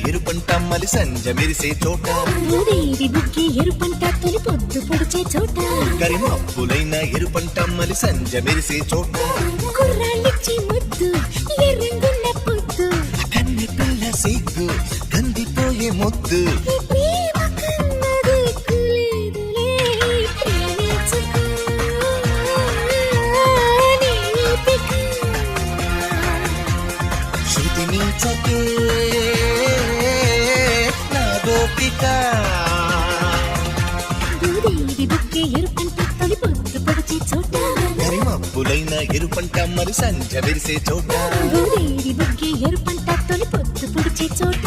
ఎరుపంట మలి సంజ మెరిసే చోట ఉదేవి బుగ్గి ఎరుపంట తొలి పొద్దు పొడిచే చోట కరిమప్పులైన ఎరుపంట మలి సంజ మెరిసే చోట కుర్రాళ్ళిచ్చి ముద్దు ఎర్రంగున్న పొద్దు కన్నె పిల్ల సిగ్గు కందిపోయే ముద్దు ఈ ప్రేమ కన్నది కులేదులే ప్రేమించుకో నీపిక శృతి నీచకే నా గోపిక ఉదేవి బుగ్గి ఎరుపంట తొలి పొద్దు పొడిచే చోట కరిమప్పులైన ఎరుపంట మలి సంజ మెరిసే చోట ఉదేవి బుగ్గి ఎరుపంట తొలి పొద్దు పొడిచే చోట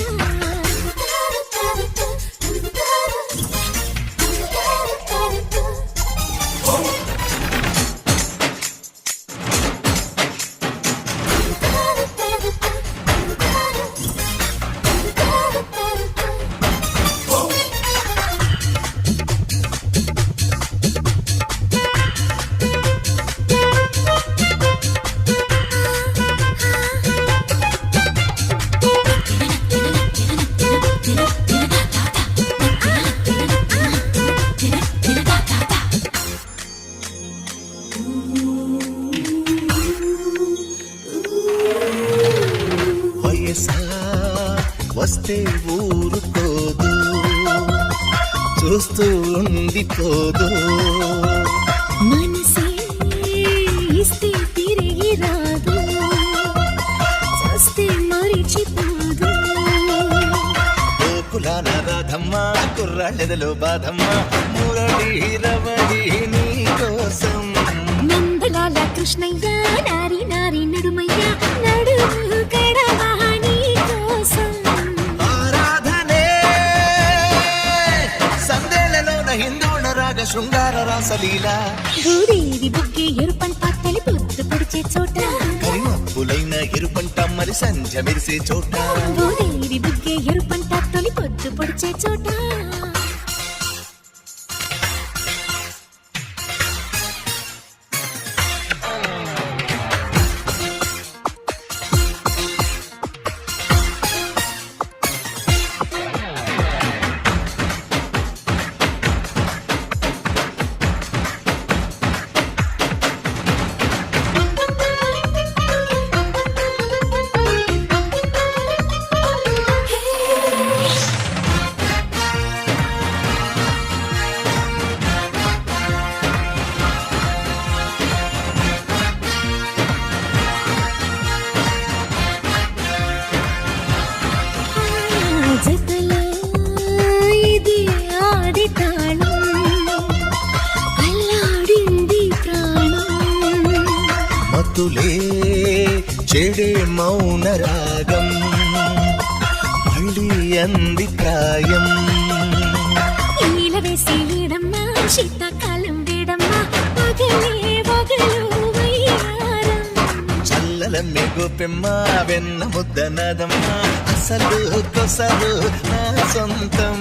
వయసా వస్తే ఊరుకోదు చూస్తూ ఉండిపోదు మనసే ఇస్తే తిరిగి రాదు చస్తే మరిచిపోదు గోకులాన రాధమ్మ కుర్రాళ్ళెదలో బాధమ్మ మురళి రమణి నీ కోసం నందలాల కృష్ణయ్య నారి నారి నడుమయ్య నడుము కడవాణి కోసం ఆరాధనే సందేళ్లలోన హిందోణ రాగ శృంగార రాసలీల భూదేవి బుగ్గి ఎరుపంట తొలి పొద్దు పొడిచే చోట కరిమప్పులైన ఎరుపంట మరి సంజ మెరిసే చోట భూదేవి బుగ్గి ఎరుపంట తొలి పొద్దు పొడిచే చోట జతలో ఇది ఆడి తాళం అల్లాడింది ప్రాణం మతులే చెడే మౌన రాగం మళ్ళీ అంది ప్రాయం ఈల వేసి ఈడమ్మా శీతాకాలం వేడమ్మా పగలే పగలు వయ్యారం చల్లలమ్మి గోపెమ్మ వెన్న ముద్దనదమ్మ అసలు కొసలు నా సొంతం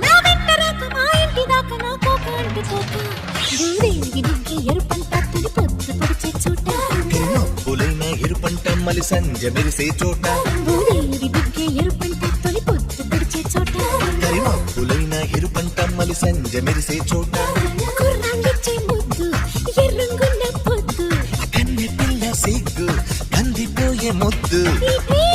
నా వెంట రాక మా ఇంటి దాకా నా కోక అంటుకోక భూదేవి బుగ్గి ఎరుపంట తొలి పొద్దు పొడిచే చోట కరిమప్పులైన ఎరుపంట మలి సంజ మెరిసే చోట భూదేవి బుగ్గి ఎరుపంట తొలి పొద్దు పొడిచే చోట కరిమప్పులైన ఎరుపంట మలి సంజ మెరిసే చోట కుర్రాళ్ళిచ్చే ముద్దు ఎర్రంగున్న పొద్దు కన్నె పిల్ల సిగ్గు కందిపోయే ముద్దు ఈ